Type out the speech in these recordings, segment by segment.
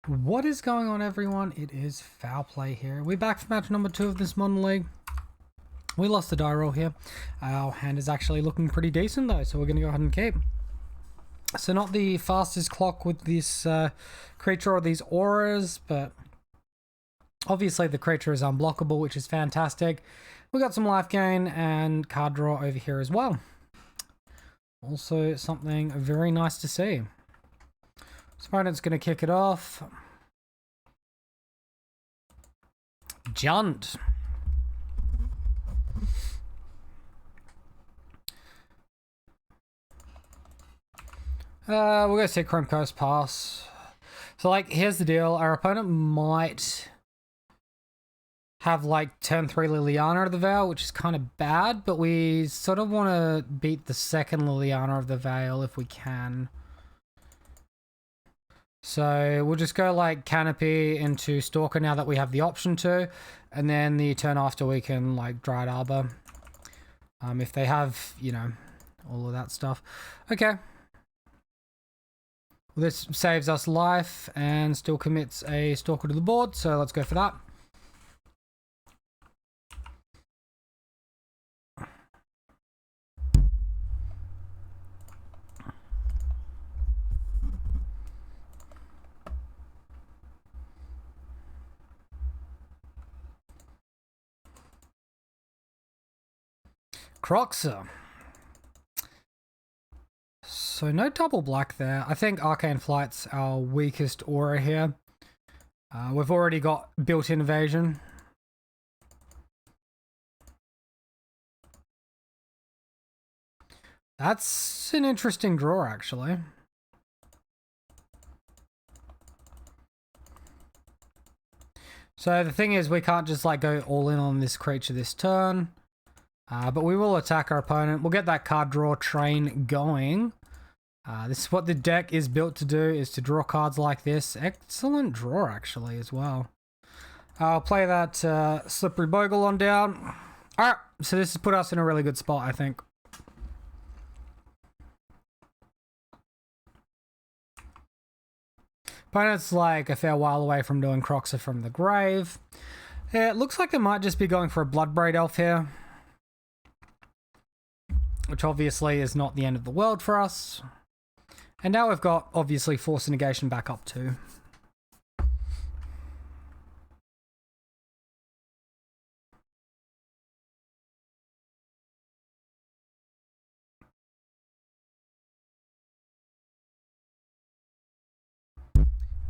What is going on, everyone? It is Foul Play here. We're back for match number 2 of this modern league. We lost the die roll here. Our hand is actually looking pretty decent though, so we're going to go ahead and keep. So not the fastest clock with this creature or these auras, but obviously the creature is unblockable, which is fantastic. We got some life gain and card draw over here as well. Also something very nice to see. Opponent's going to kick it off. Junt. We're going to say Chrome Coast pass. So, like, here's the deal. Our opponent might have, like, turn 3 Liliana of the Veil, which is kind of bad, but we sort of want to beat the second Liliana of the Veil if we can. So we'll just go like Canopy into Stalker now that we have the option to, and then the turn after we can like Dryad Arbor. If they have, you know, all of that stuff. Okay. Well, this saves us life and still commits a Stalker to the board, so let's go for that. Croxer. So no double black there. I think Arcane Flight's our weakest aura here. We've already got built-in evasion. That's an interesting draw, actually. So the thing is, we can't just like go all in on this creature this turn. But we will attack our opponent. We'll get that card draw train going. This is what the deck is built to do, is to draw cards like this. Excellent draw, actually, as well. I'll play that Slippery Bogle on down. Alright, so this has put us in a really good spot, I think. Opponent's like a fair while away from doing Croxer from the grave. Yeah, it looks like they might just be going for a Bloodbraid Elf here, which obviously is not the end of the world for us. And now we've got, obviously, Force Negation back up too.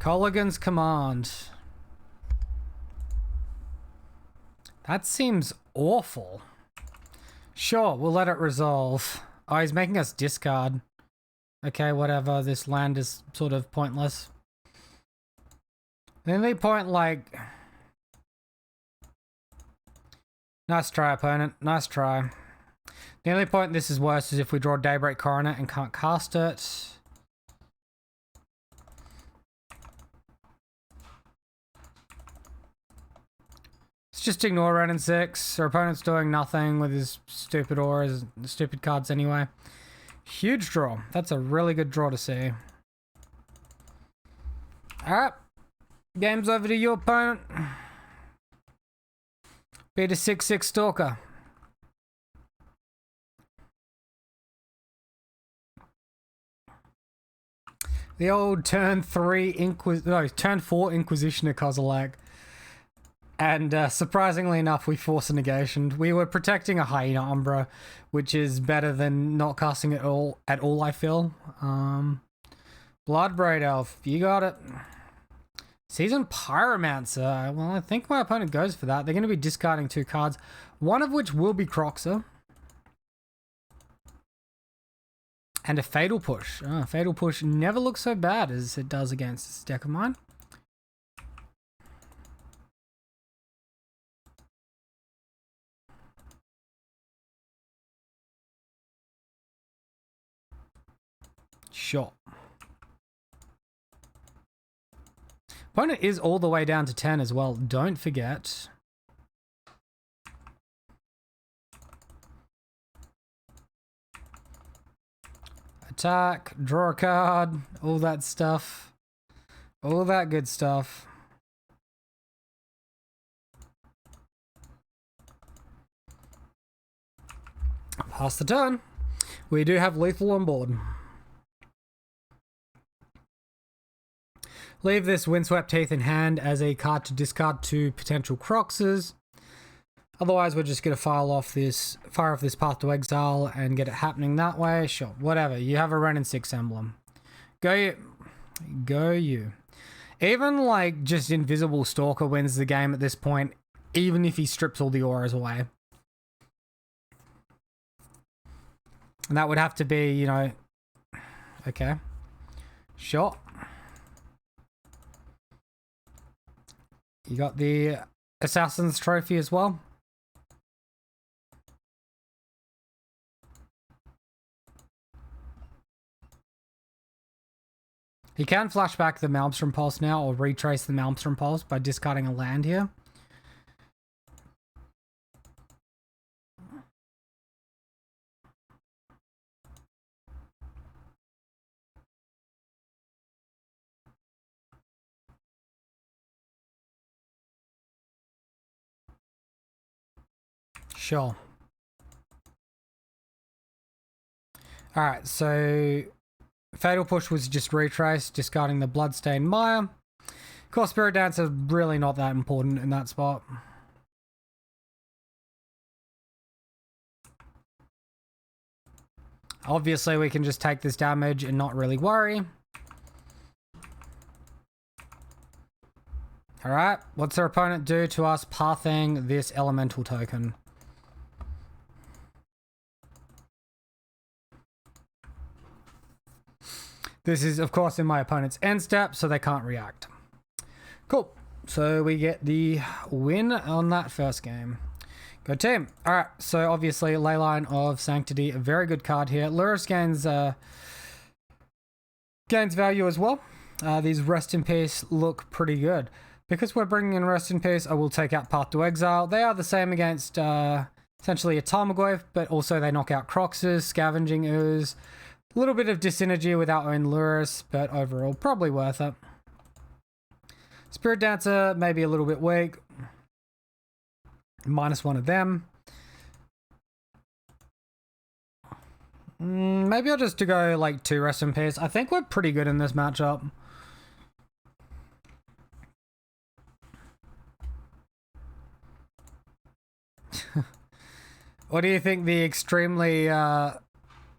Colligan's Command. That seems awful. Sure, we'll let it resolve. Oh, he's making us discard. Okay, whatever. This land is sort of pointless. Then they point like... Nice try, opponent. Nice try. The only point this is worse is if we draw Daybreak Coronet and can't cast it. Let's just ignore Red and 6. Our opponent's doing nothing with his stupid auras, stupid cards anyway. Huge draw. That's a really good draw to see. Alright. Game's over to you, opponent. Beat a 6/6 Stalker. The old turn 4 Inquisitioner Kozilek. And surprisingly enough, we force a negation. We were protecting a Hyena Umbra, which is better than not casting it at all, I feel. Bloodbraid Elf, you got it. Seasoned Pyromancer. Well, I think my opponent goes for that. They're going to be discarding 2 cards, one of which will be Croxer. And a Fatal Push. Fatal Push never looks so bad as it does against this deck of mine. Sure. Opponent is all the way down to 10 as well. Don't forget. Attack, draw a card, all that stuff. All that good stuff. Pass the turn. We do have lethal on board. Leave this Windswept Teeth in hand as a card to discard to potential Croxes. Otherwise, we're just going to fire off this Path to Exile and get it happening that way. Sure, whatever. You have a Ren and 6 emblem. Go you. Go you. Even like just Invisible Stalker wins the game at this point, even if he strips all the auras away. And that would have to be, you know... Okay. Sure. You got the Assassin's Trophy as well. You can flash back the Maelstrom Pulse now, or retrace the Maelstrom Pulse by discarding a land here. Sure. Alright, so Fatal Push was just retraced, discarding the Bloodstained Mire. Of course, Spirit Dance is really not that important in that spot. Obviously, we can just take this damage and not really worry. Alright, what's their opponent do to us pathing this elemental token? This is, of course, in my opponent's end step, so they can't react. Cool. So we get the win on that first game. Good team. Alright, so obviously Leyline of Sanctity, a very good card here. Lurrus gains value as well. These Rest in Peace look pretty good. Because we're bringing in Rest in Peace, I will take out Path to Exile. They are the same against essentially a Tarmogoyf, but also they knock out Croxes, Scavenging Ooze. A little bit of dyssynergy with our own Lurrus, but overall probably worth it. Spirit Dancer, maybe a little bit weak. -1 of them. Maybe I'll just go like 2 Rest in Peace. I think we're pretty good in this matchup. What do you think the extremely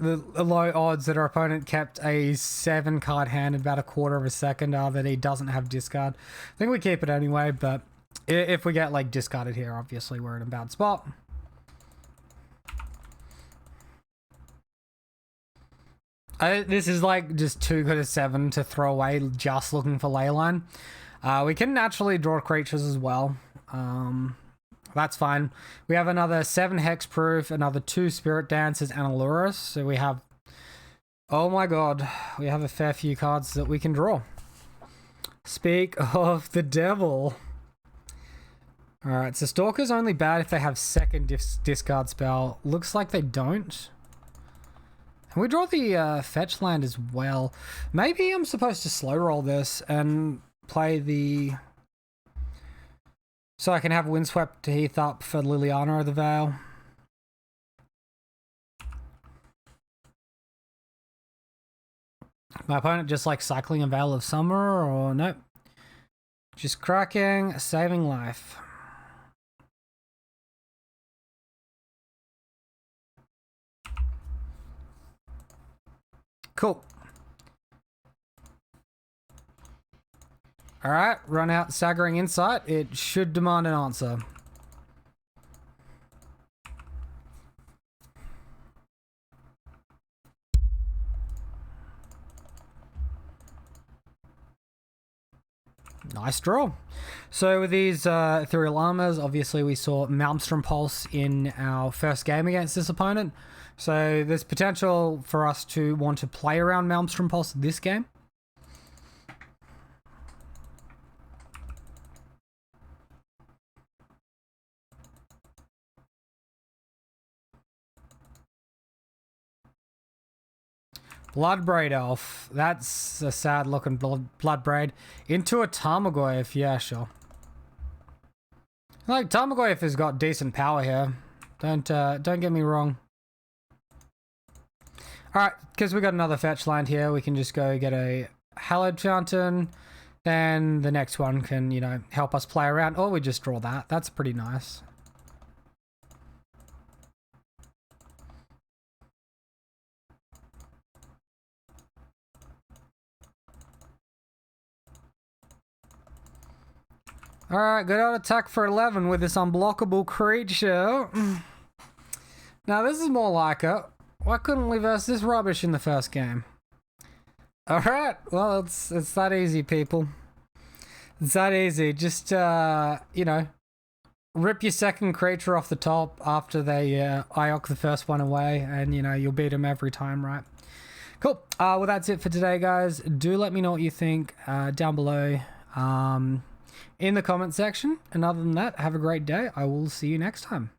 the low odds that our opponent kept a 7 card hand in about a quarter of a second are that he doesn't have discard? I think we keep it anyway, but if we get like discarded here, obviously we're in a bad spot. This is like just too good a 7 to throw away just looking for Leyline. We can naturally draw creatures as well. That's fine. We have another 7 Hexproof, another 2 Spirit Dancers, and a Lurrus. So we have... Oh my god. We have a fair few cards that we can draw. Speak of the devil. Alright, so Stalker's only bad if they have second discard spell. Looks like they don't. And we draw the fetch land as well. Maybe I'm supposed to slow roll this and play the... So I can have Windswept Heath up for Liliana of the Veil. My opponent just like cycling a Veil of Summer, or nope. Just cracking, saving life. Cool. Alright, run out Staggering Insight. It should demand an answer. Nice draw. So with these Ethereal Armors, obviously we saw Maelstrom Pulse in our first game against this opponent. So there's potential for us to want to play around Maelstrom Pulse this game. Bloodbraid elf. That's a sad looking bloodbraid. Into a Tarmogoyf. Yeah, sure. Like, Tarmogoyf has got decent power here. Don't get me wrong. Alright, because we got another fetch land here, we can just go get a Hallowed Fountain. Then the next one can, you know, help us play around. Or we just draw that. That's pretty nice. Alright, good old attack for 11 with this unblockable creature. Now this is more like it. Why couldn't we verse this rubbish in the first game? Alright, well it's that easy, people. It's that easy. Just, you know, rip your second creature off the top after they IOC the first one away, and, you know, you'll beat them every time, right? Cool. Well, that's it for today, guys. Do let me know what you think down below in the comment section. And other than that, have a great day. I will see you next time.